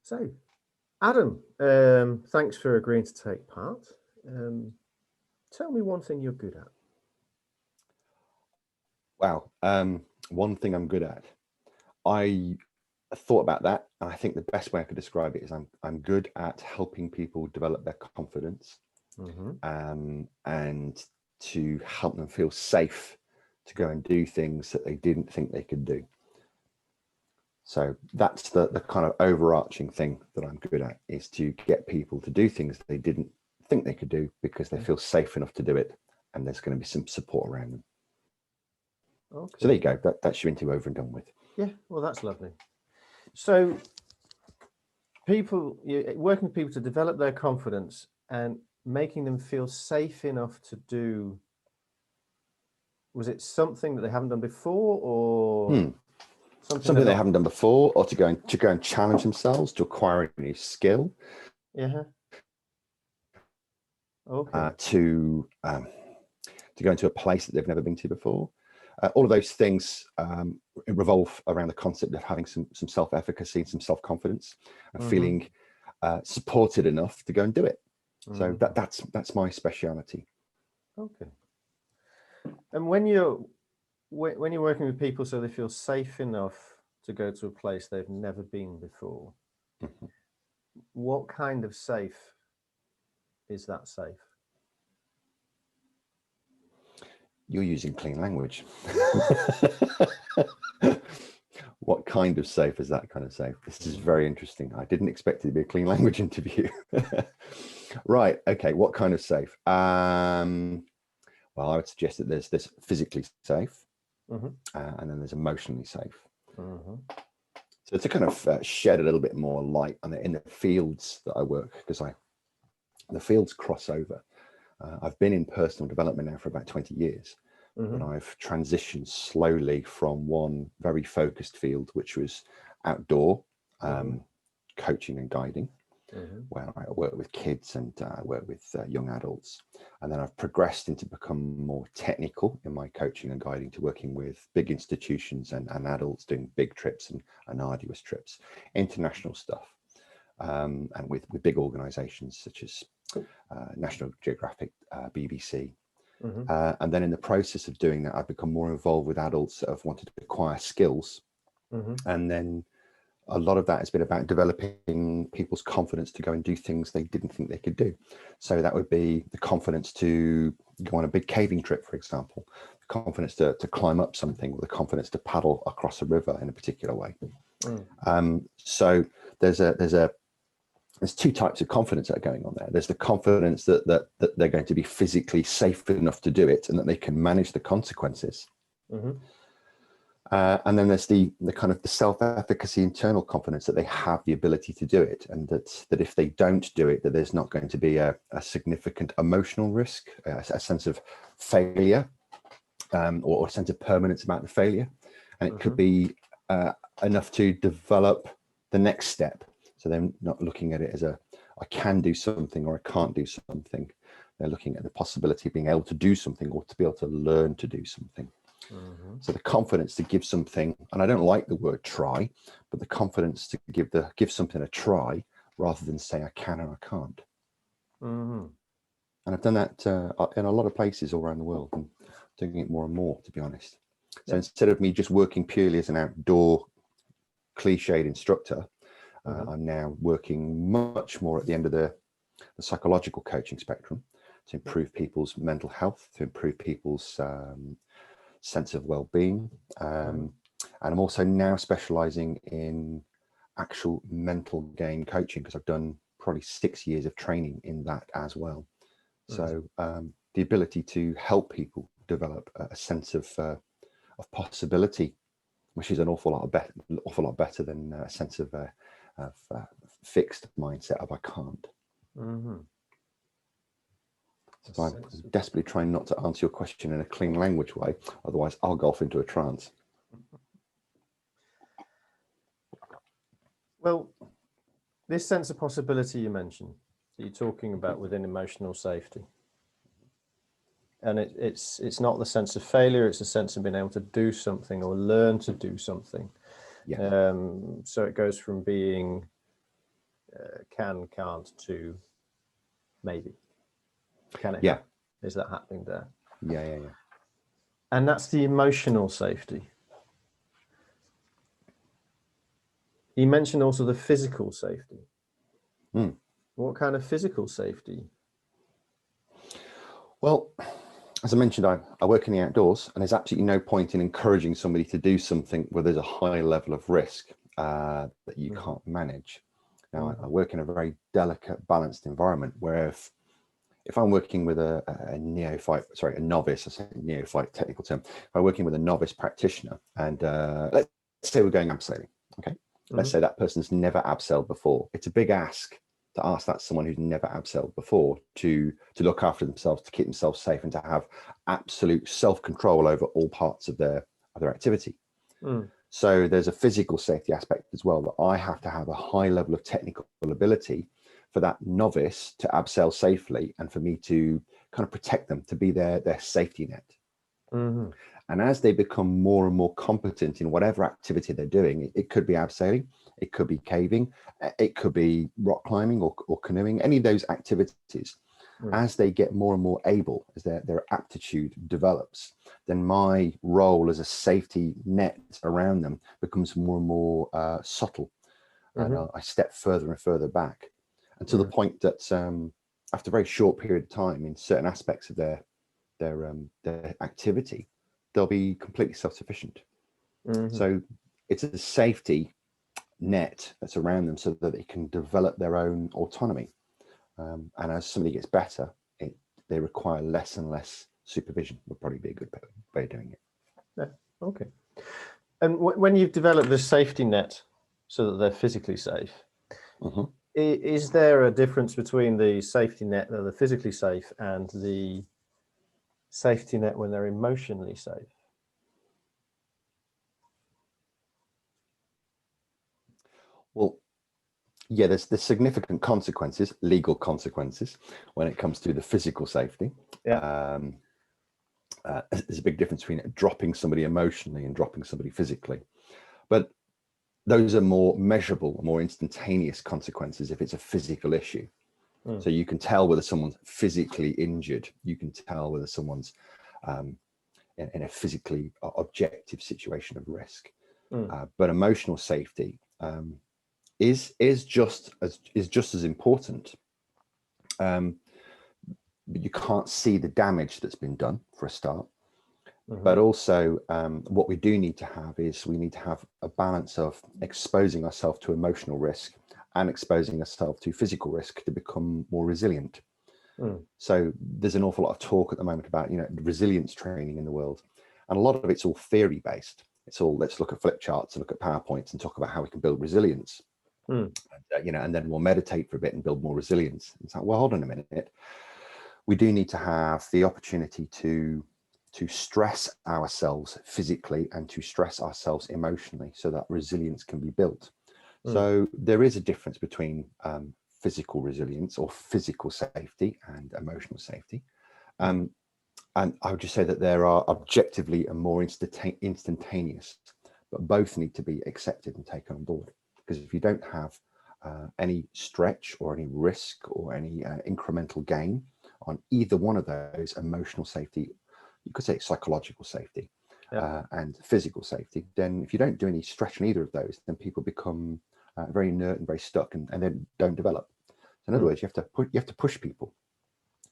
So, Adam, thanks for agreeing to take part. Um, Tell me one thing you're good at. Wow. One thing I'm good at. I thought about that, and I think the best way I could describe it is I'm good at helping people develop their confidence, Mm-hmm. and to help them feel safe to go and do things that they didn't think they could do. So that's the kind of overarching thing that I'm good at, is to get people to do things they didn't think they could do because they feel safe enough to do it, and there's going to be some support around them. Okay. So there you go. That's your interview over and done with. Yeah, well, that's lovely. So, you're working with people to develop their confidence and making them feel safe enough to do. Was it something that they haven't done before, or Something they haven't done before, or to go and challenge themselves to acquire a new skill. Yeah. Okay. To go into a place that they've never been to before. All of those things revolve around the concept of having some self-efficacy and some self-confidence, and feeling supported enough to go and do it. So that's my speciality. Okay. And when you're working with people so they feel safe enough to go to a place they've never been before, what kind of safe is that safe? You're using clean language. What kind of safe is that kind of safe? This is very interesting. I didn't expect it to be a clean language interview. Right. Okay. What kind of safe? Well, I would suggest that there's physically safe, and then there's emotionally safe. So to kind of shed a little bit more light on it in the fields that I work, because the fields cross over. I've been in personal development now for about 20 years, but I've transitioned slowly from one very focused field, which was outdoor coaching and guiding, where I work with kids and I work with young adults. And then I've progressed into become more technical in my coaching and guiding, to working with big institutions and adults doing big trips and arduous trips, international stuff, and with big organizations such as National Geographic, BBC. And then in the process of doing that, I've become more involved with adults that have wanted to acquire skills. And then a lot of that has been about developing people's confidence to go and do things they didn't think they could do. So that would be the confidence to go on a big caving trip, for example, the confidence to climb up something, or the confidence to paddle across a river in a particular way. So there's two types of confidence that are going on there. There's the confidence that they're going to be physically safe enough to do it, and that they can manage the consequences. And then there's the kind of the self-efficacy, internal confidence that they have the ability to do it, and that if they don't do it, that there's not going to be a significant emotional risk, a sense of failure, or a sense of permanence about the failure. And it could be enough to develop the next step. So they're not looking at it as I can do something or I can't do something. They're looking at the possibility of being able to do something, or to be able to learn to do something. So the confidence to give something, and I don't like the word try, but the confidence to give something a try, rather than say I can or I can't. And I've done that in a lot of places all around the world, and doing it more and more, to be honest. So instead of me just working purely as an outdoor cliched instructor, I'm now working much more at the end of the psychological coaching spectrum, to improve people's mental health, to improve people's sense of well-being. And I'm also now specializing in actual mental game coaching, because I've done probably 6 years of training in that as well. So the ability to help people develop a sense of possibility, which is an awful lot better than a sense of fixed mindset of I can't. So I'm desperately trying not to answer your question in a clean language way, otherwise I'll go off into a trance. Well, this sense of possibility you mentioned, that you're talking about within emotional safety, and it's not the sense of failure, it's a sense of being able to do something or learn to do something. So it goes from being can't to maybe. Can it? Yeah. Is that happening there? Yeah. And that's the emotional safety. You mentioned also the physical safety. What kind of physical safety? Well, as I mentioned, I work in the outdoors, and there's absolutely no point in encouraging somebody to do something where there's a high level of risk that you can't manage. Now, I work in a very delicate, balanced environment where if I'm working with a novice, I say neophyte, technical term, if I'm working with a novice practitioner, and let's say we're going abseiling, okay? Let's say that person's never abseiled before. It's a big ask to ask that someone who's never abseiled before to look after themselves, to keep themselves safe, and to have absolute self-control over all parts of their activity. So there's a physical safety aspect as well, that I have to have a high level of technical ability for that novice to abseil safely, and for me to kind of protect them, to be their safety net. And as they become more and more competent in whatever activity they're doing, it could be abseiling, it could be caving, it could be rock climbing or canoeing, any of those activities. As they get more and more able, as their aptitude develops, then my role as a safety net around them becomes more and more subtle. And I step further and further back, and to the point that after a very short period of time, in certain aspects of their activity, they'll be completely self-sufficient. So it's a safety net that's around them so that they can develop their own autonomy. And as somebody gets better, they require less and less supervision. Would probably be a good way of doing it. Yeah. Okay. And when you've developed this safety net so that they're physically safe, is there a difference between the safety net that they're physically safe and the safety net when they're emotionally safe? Well, yeah, there's significant consequences, legal consequences, when it comes to the physical safety. Yeah. There's a big difference between dropping somebody emotionally and dropping somebody physically. But those are more measurable, more instantaneous consequences if it's a physical issue. So you can tell whether someone's physically injured. You can tell whether someone's in a physically objective situation of risk. But emotional safety is just as important. But you can't see the damage that's been done, for a start. But also what we do need to have is we need to have a balance of exposing ourselves to emotional risk and exposing ourselves to physical risk to become more resilient. So there's an awful lot of talk at the moment about resilience training in the world, and a lot of it's all theory based. It's all, let's look at flip charts and look at PowerPoints and talk about how we can build resilience. And then we'll meditate for a bit and build more resilience. It's like, well, hold on a minute. We do need to have the opportunity to stress ourselves physically and to stress ourselves emotionally so that resilience can be built. So there is a difference between physical resilience or physical safety and emotional safety. And I would just say that there are objectively and more instantaneous, but both need to be accepted and taken on board. Because if you don't have any stretch or any risk or any incremental gain on either one of those, emotional safety, you could say psychological safety, and physical safety, then if you don't do any stretch on either of those, then people become very inert and very stuck, and then don't develop. So in other words, you have to push people.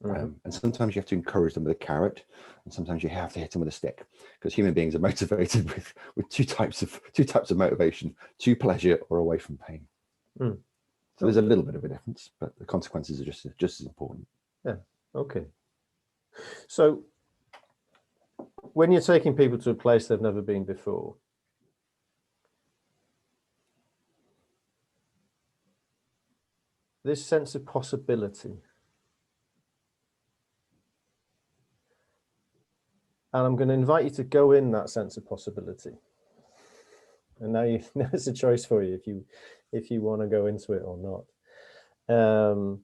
And sometimes you have to encourage them with a carrot, and sometimes you have to hit them with a stick, because human beings are motivated with two types of motivation: to pleasure or away from pain. So there's a little bit of a difference, but the consequences are just as important. Yeah. Okay. So when you're taking people to a place they've never been before, this sense of possibility, and I'm going to invite you to go in that sense of possibility. And now it's a choice for you if you want to go into it or not.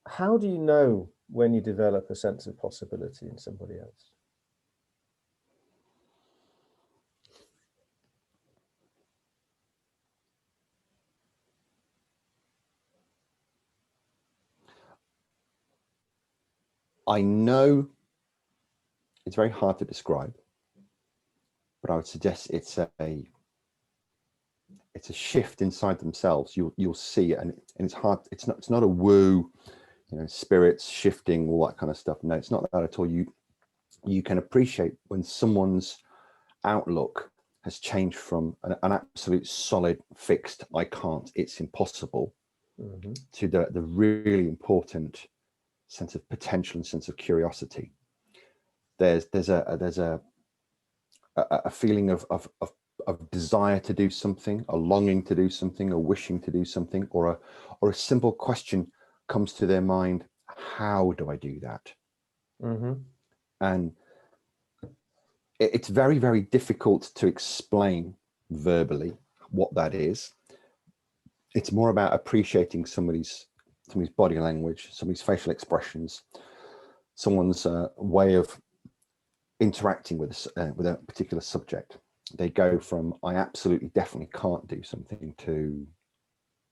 How do you know when you develop a sense of possibility in somebody else? I know it's very hard to describe, but I would suggest it's a shift inside themselves. You'll see it, and it's hard. It's not a woo, spirits shifting, all that kind of stuff. No, it's not that at all. You can appreciate when someone's outlook has changed from an absolute solid fixed I can't, it's impossible, to the really important sense of potential and sense of curiosity. There's a feeling of desire to do something, a longing to do something, a wishing to do something, or a simple question comes to their mind: how do I do that? And it's very, very difficult to explain verbally what that is. It's more about appreciating somebody's body language, somebody's facial expressions, someone's way of interacting with a particular subject. They go from I absolutely definitely can't do something to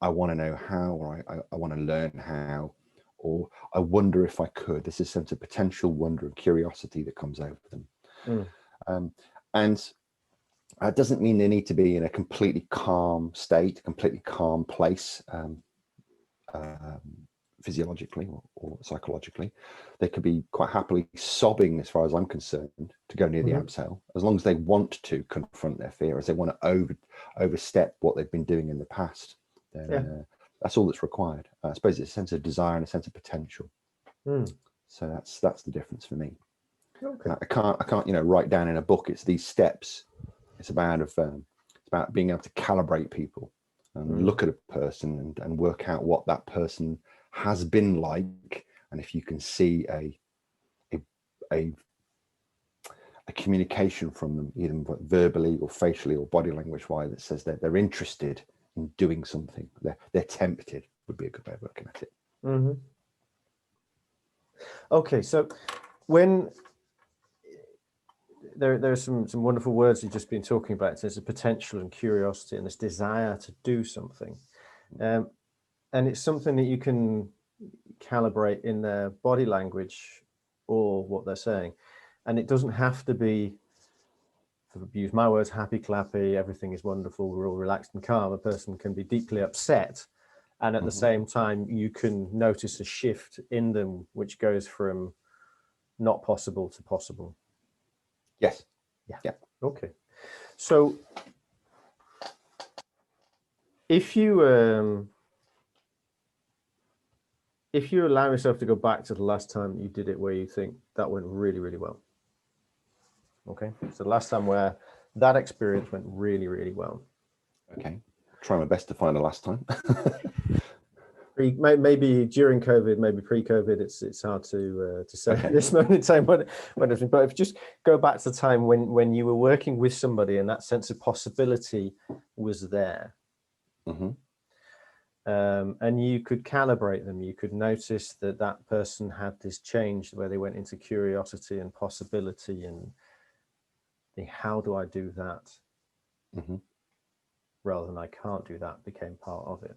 I want to know how, or I want to learn how, or I wonder if I could. There's a sense of potential wonder and curiosity that comes over them. And it doesn't mean they need to be in a completely calm state, completely calm place, physiologically or psychologically. They could be quite happily sobbing, as far as I'm concerned, to go near the abseil, as long as they want to confront their fear, as they want to overstep what they've been doing in the past. Then that's all that's required. I suppose it's a sense of desire and a sense of potential. So that's the difference for me. Okay. I can't write down in a book. It's these steps. It's about being able to calibrate people and look at a person and work out what that person has been like, and if you can see a communication from them, either verbally or facially or body language wise, that says that they're interested in doing something, they're tempted, would be a good way of looking at it. Okay, so when there's some wonderful words you've just been talking about. There's a potential and curiosity and this desire to do something, and it's something that you can calibrate in their body language or what they're saying, and it doesn't have to be, to use my words, happy clappy, everything is wonderful, we're all relaxed and calm. A person can be deeply upset, and at the same time you can notice a shift in them which goes from not possible to possible. Yes. Yeah. Okay. So if you allow yourself to go back to the last time you did it where you think that went really, really well. Okay. So the last time where that experience went really, really well. Okay. Try my best to find the last time. Maybe during COVID, maybe pre-COVID, it's hard to say at this moment in time. But if you just go back to the time when you were working with somebody and that sense of possibility was there, and you could calibrate them, you could notice that that person had this change where they went into curiosity and possibility, and how do I do that, rather than I can't do that, became part of it.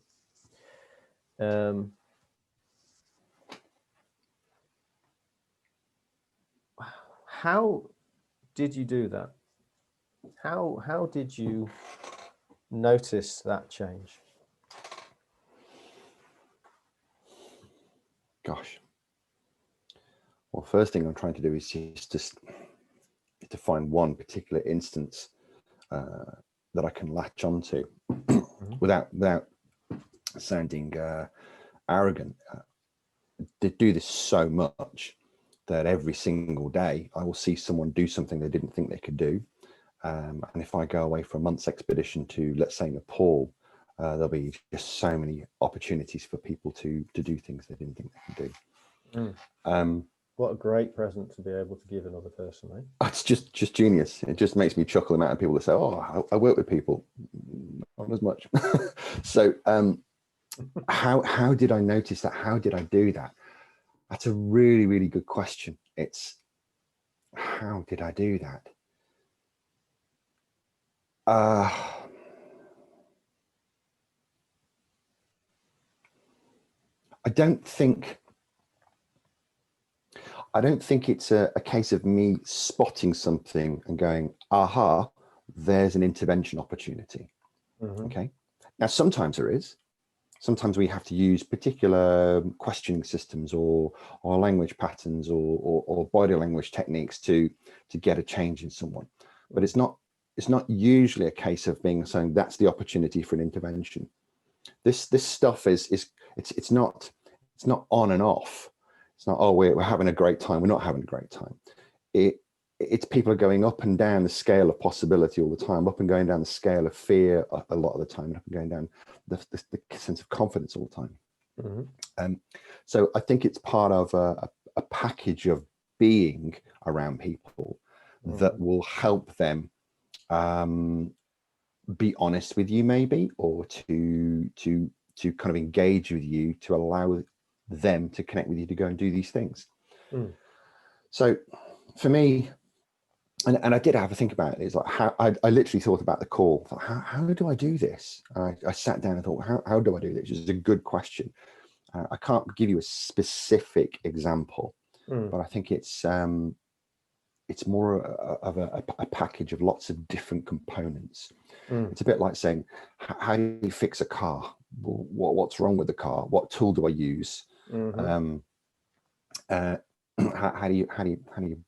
How did you do that? How did you notice that change? Gosh. Well, first thing I'm trying to do is just to find one particular instance that I can latch onto without sounding arrogant. To do this so much that every single day I will see someone do something they didn't think they could do. And if I go away for a month's expedition to, let's say, Nepal, there'll be just so many opportunities for people to do things they didn't think they could do. What a great present to be able to give another person, eh? It's just genius. It just makes me chuckle the amount of people that say, oh, I work with people. Not as much. So how did I notice that? How did I do that? That's a really, really good question. It's how did I do that? I don't think, I don't think it's a case of me spotting something and going, aha, there's an intervention opportunity. Okay. Now, sometimes there is. Sometimes we have to use particular questioning systems or language patterns or body language techniques to get a change in someone. But it's not usually a case of saying that's the opportunity for an intervention. This stuff it's not on and off. It's not, oh, we're having a great time. We're not having a great time. It's people are going up and down the scale of possibility all the time, up and going down the scale of fear a lot of the time, and up and going down the sense of confidence all the time. So I think it's part of a package of being around people that will help them be honest with you, maybe, or to kind of engage with you, to allow them to connect with you to go and do these things. So for me, and I did have a think about it, it's like how I literally thought about the call. Like, how do I do this? I sat down and thought, how do I do this? It's a good question. I can't give you a specific example, but I think it's more of a package of lots of different components. It's a bit like saying, how do you fix a car? What's wrong with the car? What tool do I use? How do you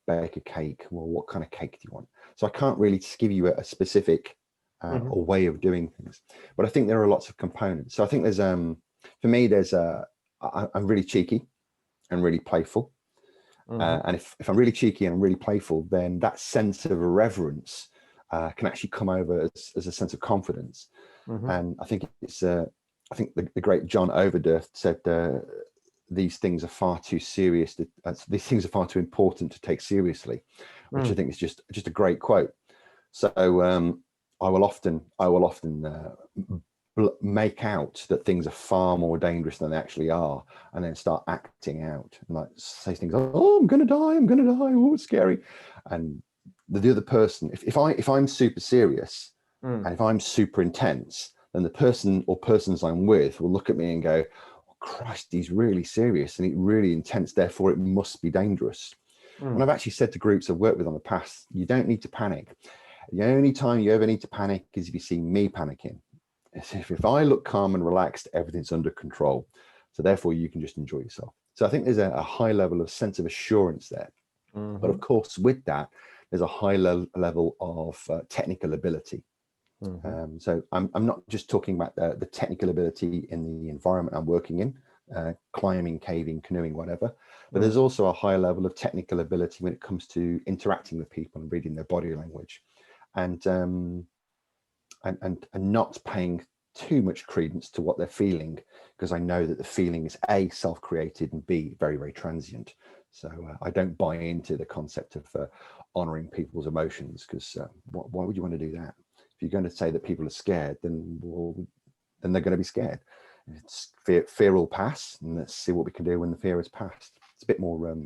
bake a cake? Well, what kind of cake do you want? So I can't really just give you a specific or way of doing things, but I think there are lots of components. So I think there's for me there's I'm really cheeky and really playful, and if I'm really cheeky and I'm really playful, then that sense of irreverence can actually come over as a sense of confidence. And I think it's I think the great John Overdurf said, these things are far too serious. These things are far too important to take seriously, which I think is just a great quote. So I will often make out that things are far more dangerous than they actually are, and then start acting out and like say things like, "Oh, I'm going to die. Oh, it's scary." And the other person, if I'm super serious and if I'm super intense, then the person or persons I'm with will look at me and go, Christ, he's really serious and he's really intense, therefore it must be dangerous. And I've actually said to groups I've worked with on the past, you don't need to panic. The only time you ever need to panic is if you see me panicking. If I look calm and relaxed, everything's under control. So therefore you can just enjoy yourself. So I think there's a high level of sense of assurance there. But of course, with that, there's a high level of technical ability. So I'm not just talking about the technical ability in the environment I'm working in, climbing, caving, canoeing, whatever, but there's also a high level of technical ability when it comes to interacting with people and reading their body language, and not paying too much credence to what they're feeling, because I know that the feeling is A, self-created, and B, very, very transient. So I don't buy into the concept of honoring people's emotions, because why would you want to do that? If you're going to say that people are scared, then they're going to be scared. It's fear will pass, and let's see what we can do when the fear has passed. It's a bit more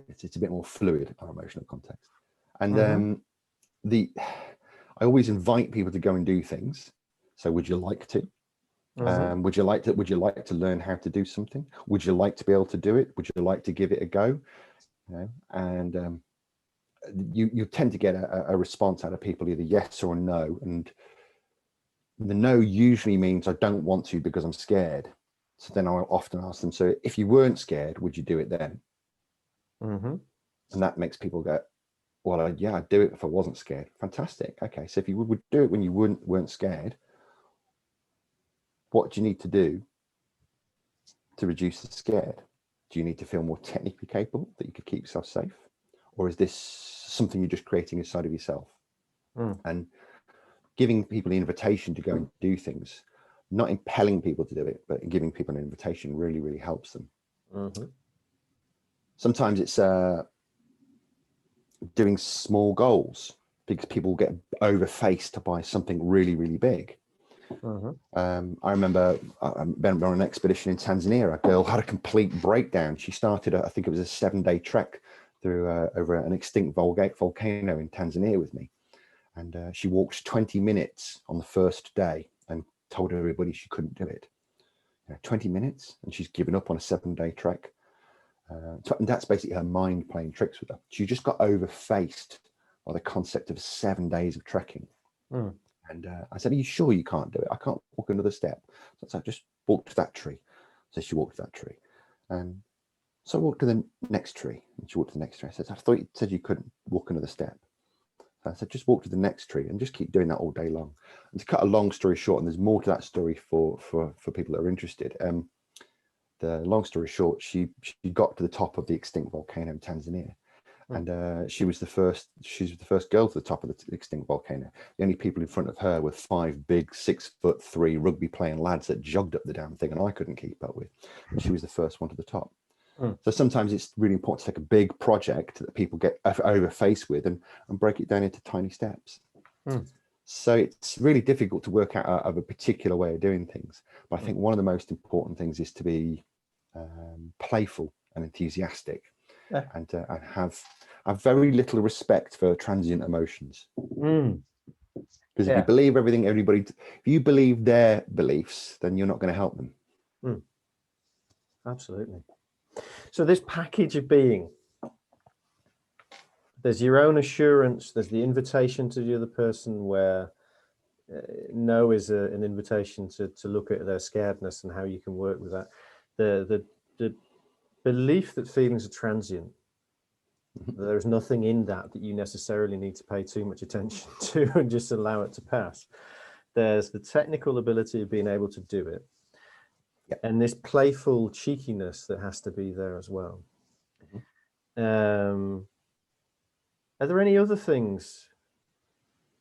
it's a bit more fluid, our emotional context. And I always invite people to go and do things. So would you like to? Would you like to learn how to do something? Would you like to be able to do it? Would you like to give it a go? You know, and you tend to get a response out of people, either yes or no, and the no usually means I don't want to because I'm scared. So then I'll often ask them, so if you weren't scared, would you do it then? And that makes people go, well, yeah, I'd do it if I wasn't scared. Fantastic. Okay, so if you would do it when you weren't scared, what do you need to do to reduce the scared? Do you need to feel more technically capable that you could keep yourself safe? Or is this something you're just creating inside of yourself? And giving people the invitation to go and do things, not impelling people to do it, but giving people an invitation really, really helps them. Sometimes it's doing small goals, because people get overfaced by something really, really big. I remember been on an expedition in Tanzania. A girl had a complete breakdown. She started, I think it was a 7-day trek through over an extinct volcano in Tanzania with me. And she walked 20 minutes on the first day and told everybody she couldn't do it. 20 minutes, and she's given up on a 7-day trek. And that's basically her mind playing tricks with her. She just got overfaced by the concept of 7 days of trekking. Mm. And I said, are you sure you can't do it? I can't walk another step. So I said, just walk to that tree. So she walked to that tree. And so I walked to the next tree. And she walked to the next tree. I said, I thought you said you couldn't walk another step. So I said, just walk to the next tree and just keep doing that all day long. And to cut a long story short, and there's more to that story for people that are interested. The long story short, she got to the top of the extinct volcano in Tanzania. And she was the first girl to the top of the extinct volcano. The only people in front of her were 5 big 6'3" rugby playing lads that jogged up the damn thing, and I couldn't keep up with. And she was the first one to the top. So sometimes it's really important to take a big project that people get overfaced with and break it down into tiny steps. So it's really difficult to work out of a particular way of doing things. But I think one of the most important things is to be playful and enthusiastic, and have very little respect for transient emotions. Because if you believe if you believe their beliefs, then you're not going to help them. Absolutely. So this package of being, there's your own assurance, there's the invitation to the other person, where no is an invitation to look at their scaredness and how you can work with that. The belief that feelings are transient. There's nothing in that you necessarily need to pay too much attention to and just allow it to pass. There's the technical ability of being able to do it. And this playful cheekiness that has to be there as well. Are there any other things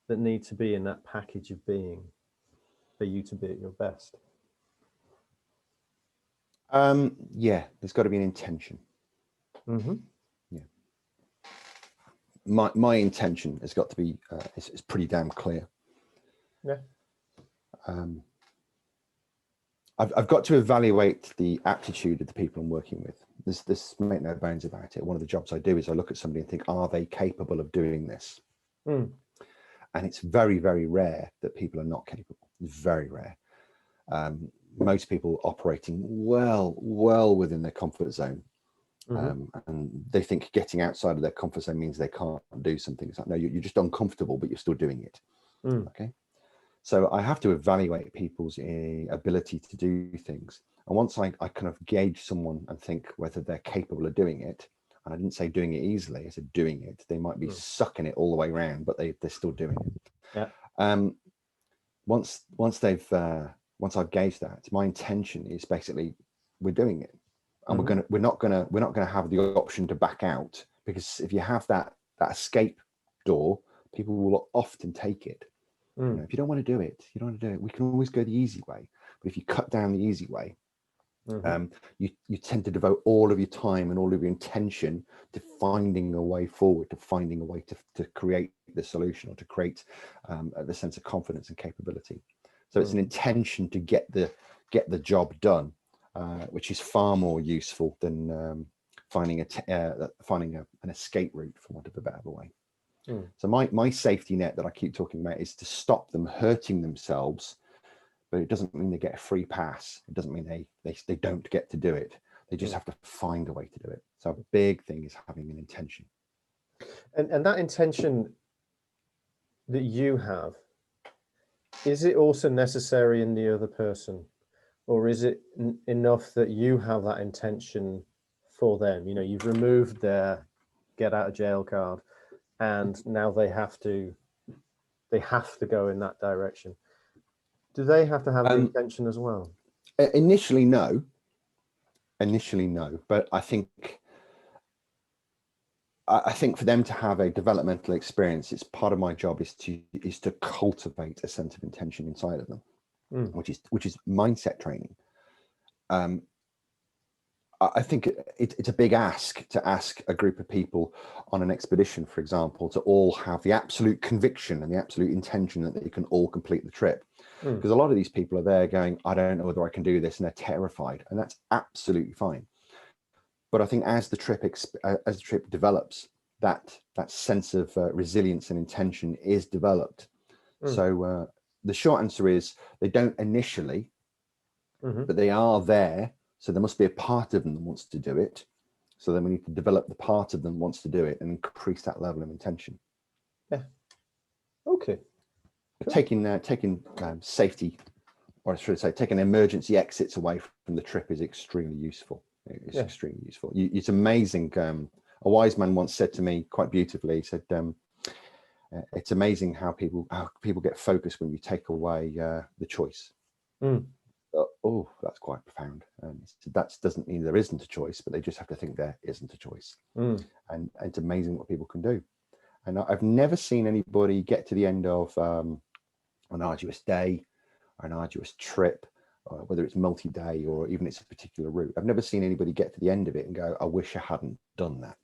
that need to be in that package of being for you to be at your best? Yeah, there's got to be an intention. Yeah, my intention has got to be it's pretty damn clear. Yeah. I've got to evaluate the aptitude of the people I'm working with. This make no bones about it. One of the jobs I do is I look at somebody and think, are they capable of doing this? And it's very, very rare that people are not capable. It's very rare. Most people operating well within their comfort zone. And they think getting outside of their comfort zone means they can't do something. It's like, no, you're just uncomfortable, but you're still doing it. Okay. So I have to evaluate people's ability to do things. And once I kind of gauge someone and think whether they're capable of doing it, and I didn't say doing it easily, I said doing it. They might be sucking it all the way around, but they're still doing it. Once I've gauged that, my intention is basically we're doing it, and we're not gonna have the option to back out, because if you have that escape door, people will often take it. You know, if you don't want to do it, we can always go the easy way. But if you cut down the easy way, you tend to devote all of your time and all of your intention to finding a way forward, to finding a way to create the solution, or to create the sense of confidence and capability. So it's an intention to get the job done, which is far more useful than finding an escape route, for want of a better way. So my safety net that I keep talking about is to stop them hurting themselves, but it doesn't mean they get a free pass. It doesn't mean they don't get to do it. They just have to find a way to do it. So a big thing is having an intention. And that intention that you have, is it also necessary in the other person, or is it enough that you have that intention for them? You know, you've removed their get out of jail card, and now they have to go in that direction. Do they have to have the intention as well? Initially no, but I think for them to have a developmental experience, it's part of my job is to cultivate a sense of intention inside of them, which is mindset training. I think it's a big ask to ask a group of people on an expedition, for example, to all have the absolute conviction and the absolute intention that they can all complete the trip. Because a lot of these people are there going, I don't know whether I can do this, and they're terrified, and that's absolutely fine. But I think as the trip develops, that sense of resilience and intention is developed. So the short answer is they don't initially, but they are there. So there must be a part of them that wants to do it. So then we need to develop the part of them that wants to do it and increase that level of intention. Yeah. Okay. Cool. Taking safety, or I should say, taking emergency exits away from the trip is extremely useful. It's extremely useful. It's amazing. A wise man once said to me quite beautifully, he said, it's amazing how people get focused when you take away the choice. Oh, that's quite profound. So that doesn't mean there isn't a choice, but they just have to think there isn't a choice. And it's amazing what people can do. And I've never seen anybody get to the end of an arduous day or an arduous trip, whether it's multi-day or even it's a particular route. I've never seen anybody get to the end of it and go, I wish I hadn't done that.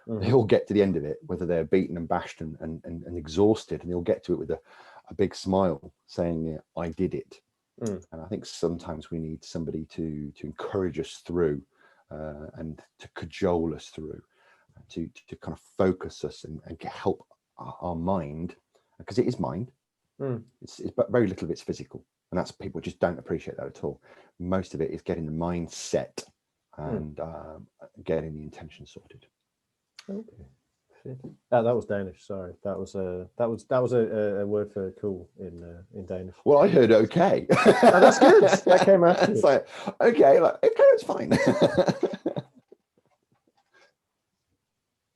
They all get to the end of it, whether they're beaten and bashed and exhausted, and they'll get to it with a big smile saying, yeah, I did it. And I think sometimes we need somebody to encourage us through and to cajole us through, to kind of focus us and help our mind, because it is mind. It's but very little of it's physical, and that's, people just don't appreciate that at all. Most of it is getting the mind set and getting the intention sorted. Okay. That was Danish. Sorry, that was a word for cool in Danish. Well, I heard okay. Oh, that's good. That came after. It's like okay, it's fine.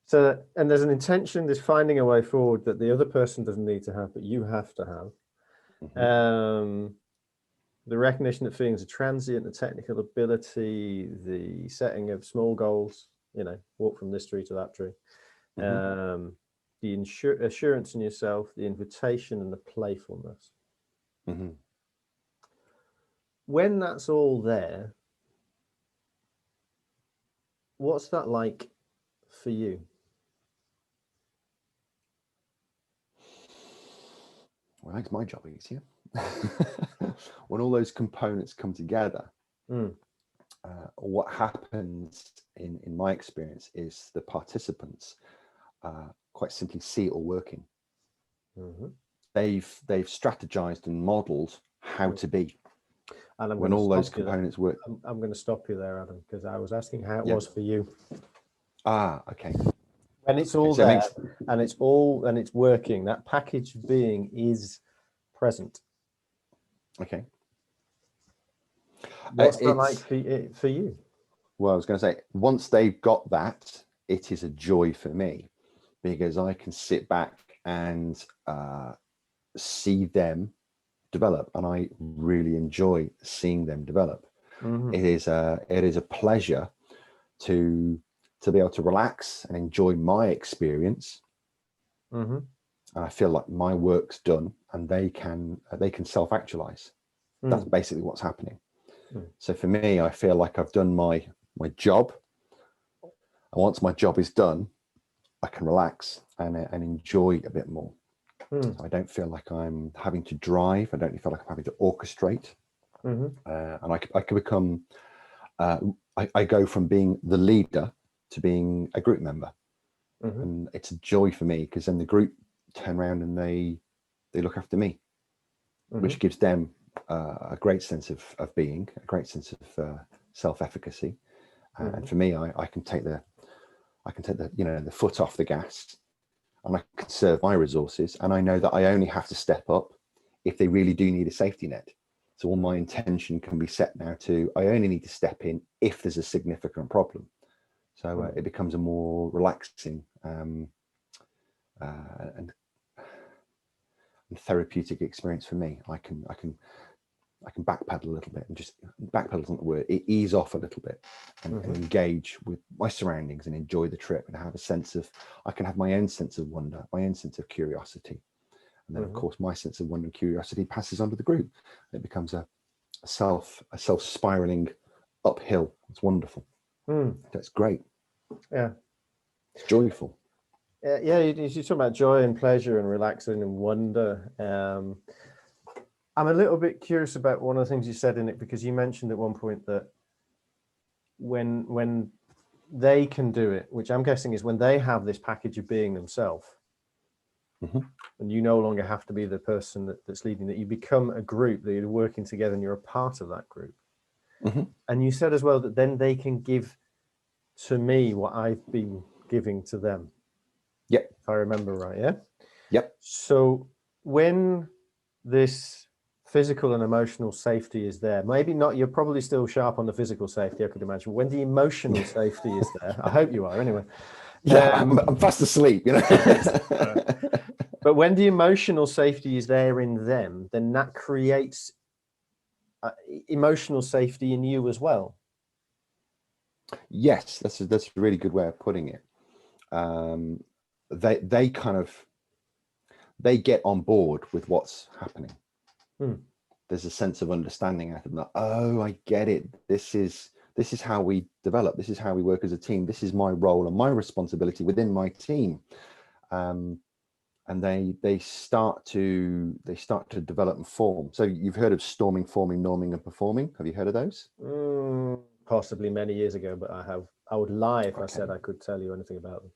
So, and there's an intention, there's finding a way forward that the other person doesn't need to have, but you have to have. The recognition that feelings are transient, the technical ability, the setting of small goals. Walk from this tree to that tree. The assurance in yourself, the invitation, and the playfulness. When that's all there, what's that like for you? Well, it makes my job easier. When all those components come together, what happens in my experience is the participants quite simply see it all working. They've strategized and modeled how to be. And when all those components work. I'm going to stop you there, Adam, because I was asking how it was for you. Okay. When it's all there and it's working, that package of being is present. Okay. What's that like for you? Well, I was going to say, once they've got that, it is a joy for me, because I can sit back and see them develop, and I really enjoy seeing them develop. It is a pleasure to be able to relax and enjoy my experience. And I feel like my work's done, and they can self-actualize. That's basically what's happening. So for me, I feel like I've done my job, and once my job is done, I can relax and enjoy a bit more. So I don't feel like I'm having to drive. I don't feel like I'm having to orchestrate. And I can become, I go from being the leader to being a group member. And it's a joy for me, because then the group turn around and they look after me, which gives them a great sense of being, a great sense of self-efficacy. And for me, I can take the foot off the gas, and I can conserve my resources, and I know that I only have to step up if they really do need a safety net. So all my intention can be set now to, I only need to step in if there's a significant problem. So it becomes a more relaxing and therapeutic experience for me. I can backpedal a little bit, and just backpedal isn't the word, ease off a little bit and engage with my surroundings and enjoy the trip, and have a sense of, I can have my own sense of wonder, my own sense of curiosity. And then of course my sense of wonder and curiosity passes on to the group. It becomes a self-spiraling uphill. It's wonderful. That's great. Yeah. It's joyful. Yeah, you talk about joy and pleasure and relaxing and wonder. I'm a little bit curious about one of the things you said in it, because you mentioned at one point that when they can do it, which I'm guessing is when they have this package of being themselves, and you no longer have to be the person that's leading, that you become a group, that you're working together and you're a part of that group. And you said as well that then they can give to me what I've been giving to them. Yep. If I remember right, yeah? Yep. So when this physical and emotional safety is there, maybe not, you're probably still sharp on the physical safety, I could imagine. When the emotional safety is there, I hope you are anyway. Yeah, I'm fast asleep, you know. But when the emotional safety is there in them, then that creates emotional safety in you as well. Yes, that's a really good way of putting it. They kind of, they get on board with what's happening. There's a sense of understanding out of them. Oh, I get it. This is how we develop. This is how we work as a team. This is my role and my responsibility within my team. And they start to develop and form. So you've heard of storming, forming, norming, and performing. Have you heard of those? Possibly many years ago, but I would lie if I Okay. said I could tell you anything about them.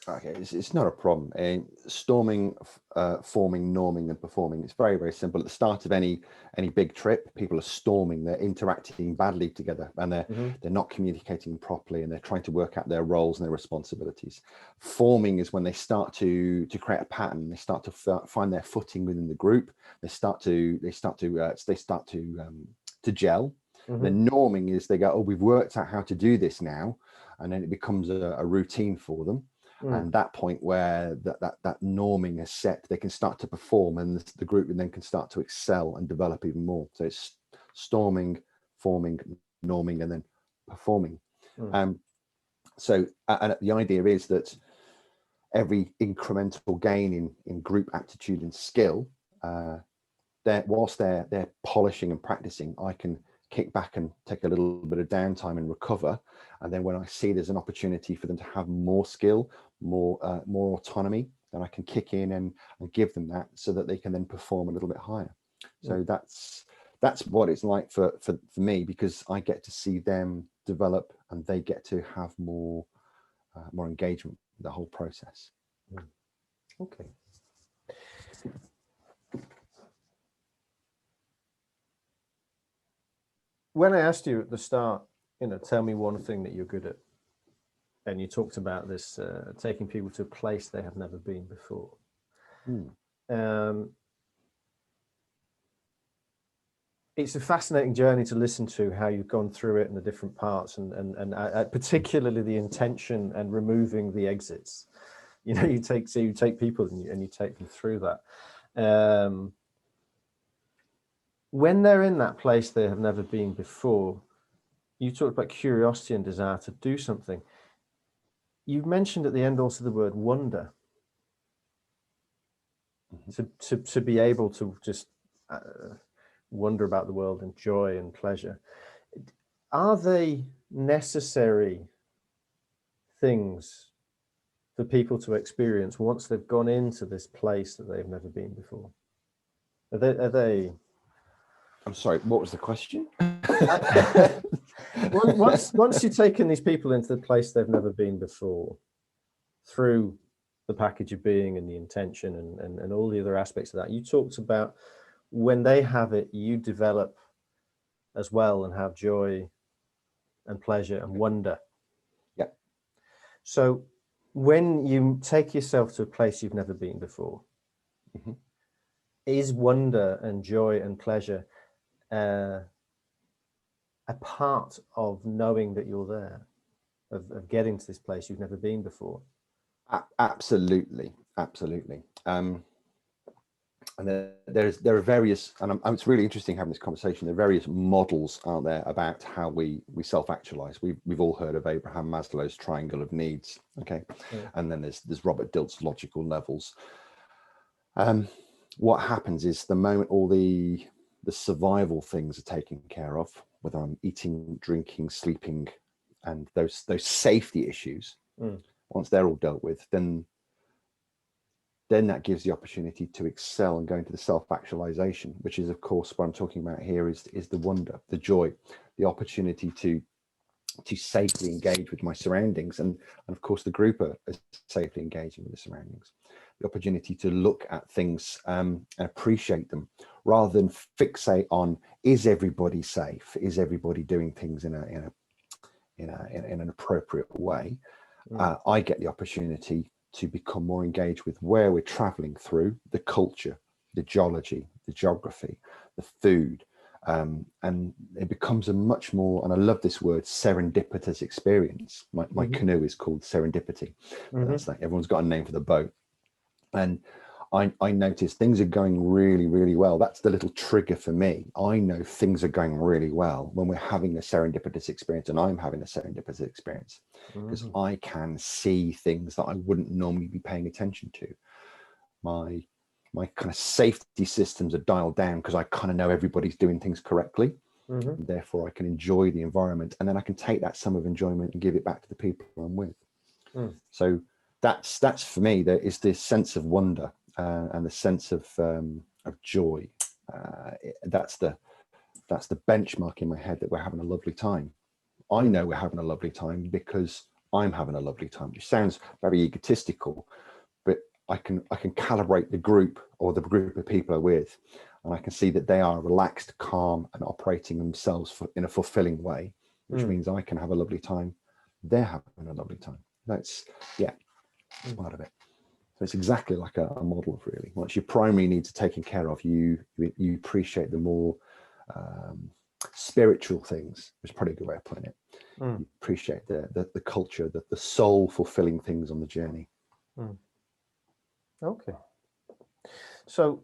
Okay, it's not a problem. Storming, forming, norming, and performing. It's very, very simple. At the start of any big trip, people are storming. They're interacting badly together, and they're not communicating properly, and they're trying to work out their roles and their responsibilities. Forming is when they start to create a pattern. They start to find their footing within the group. They start to gel. Then norming is they go, oh, we've worked out how to do this now, and then it becomes a routine for them. And that point where that norming is set, they can start to perform, and the group then can start to excel and develop even more. So it's storming, forming, norming, and then performing. So and the idea is that every incremental gain in group aptitude and skill, whilst they're polishing and practicing, I can kick back and take a little bit of downtime and recover. And then when I see there's an opportunity for them to have more skill, more autonomy, then I can kick in and give them that so that they can then perform a little bit higher. So that's what it's like for me, because I get to see them develop and they get to have more engagement with the whole process. Okay. When I asked you at the start, tell me one thing that you're good at, and you talked about this, taking people to a place they have never been before. It's a fascinating journey to listen to how you've gone through it and the different parts, and particularly the intention and removing the exits. You take people and you take them through that. When they're in that place they have never been before, you talked about curiosity and desire to do something. You mentioned at the end also the word wonder. To be able to just wonder about the world and joy and pleasure. Are they necessary things for people to experience once they've gone into this place that they've never been before? Are they? I'm sorry, what was the question? Once you've taken these people into the place they've never been before, through the package of being and the intention and all the other aspects of that, you talked about when they have it, you develop as well and have joy and pleasure and wonder. Yeah. So when you take yourself to a place you've never been before, is wonder and joy and pleasure a part of knowing that you're there, of getting to this place you've never been before? Absolutely. And there are various, and it's really interesting having this conversation. There are various models out there about how we self-actualize. We've all heard of Abraham Maslow's triangle of needs, okay? And then there's Robert Dilts' logical levels. What happens is the moment all the survival things are taken care of, whether I'm eating, drinking, sleeping, and those safety issues, once they're all dealt with, then that gives the opportunity to excel and go into the self-actualization, which is, of course, what I'm talking about here is the wonder, the joy, the opportunity to safely engage with my surroundings, and of course the group are safely engaging with the surroundings. The opportunity to look at things and appreciate them, rather than fixate on, is everybody safe? Is everybody doing things in in an appropriate way, Mm. I get the opportunity to become more engaged with where we're traveling through, the culture, the geology, the geography, the food. And it becomes a much more, and I love this word, serendipitous experience. My canoe is called Serendipity. That's like, everyone's got a name for the boat. And I notice things are going really, really well. That's the little trigger for me. I know things are going really well when we're having a serendipitous experience, and I'm having a serendipitous experience, because I can see things that I wouldn't normally be paying attention to. My kind of safety systems are dialed down because I kind of know everybody's doing things correctly. And therefore I can enjoy the environment, and then I can take that sum of enjoyment and give it back to the people I'm with. So that's for me, there is this sense of wonder and the sense of joy. That's the benchmark in my head, that we're having a lovely time. I know we're having a lovely time because I'm having a lovely time, which sounds very egotistical, but I can calibrate the group, or the group of people I'm with, and I can see that they are relaxed, calm, and operating themselves in a fulfilling way, which means I can have a lovely time. They're having a lovely time. That's part of it. So it's exactly like a model of, really, once your primary needs are taken care of, you appreciate the more spiritual things, which is probably a good way of putting it. You appreciate the culture, the soul fulfilling things on the journey. Okay. So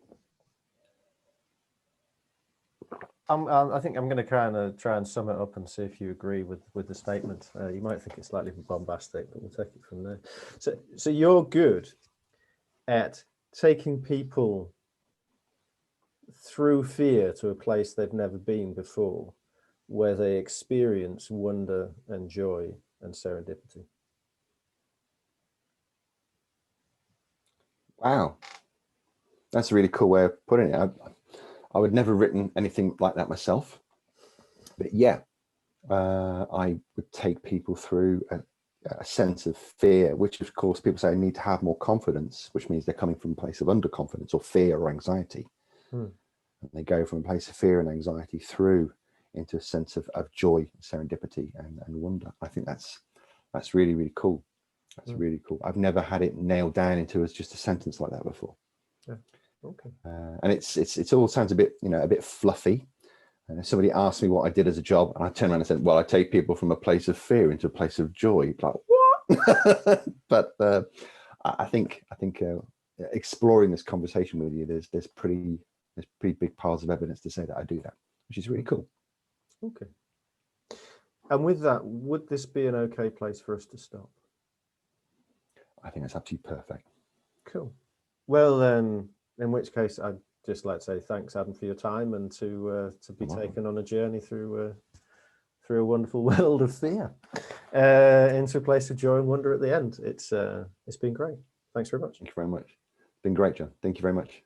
I think I'm going to try and sum it up and see if you agree with the statement. You might think it's slightly bombastic, but we'll take it from there. So you're good at taking people through fear to a place they've never been before, where they experience wonder and joy and serendipity. Wow, that's a really cool way of putting it. I would never written anything like that myself, but yeah, I would take people through a sense of fear, which of course people say I need to have more confidence, which means they're coming from a place of underconfidence or fear or anxiety. And they go from a place of fear and anxiety through into a sense of joy, serendipity, and wonder. I think that's really, really cool. That's really cool. I've never had it nailed down into as just a sentence like that before. Yeah. Okay. And it's all sounds a bit fluffy. And if somebody asked me what I did as a job, and I turned around and said, well, I take people from a place of fear into a place of joy. Like, what? But I think exploring this conversation with you, there's pretty big piles of evidence to say that I do that, which is really cool. Okay. And with that, would this be an okay place for us to stop? I think that's absolutely perfect. Cool. Well, in which case, I'd just like to say thanks, Adam, for your time, and to be taken on a journey through a wonderful world of fear into a place of joy and wonder at the end. It's been great. Thanks very much. Thank you very much. It's been great, John. Thank you very much.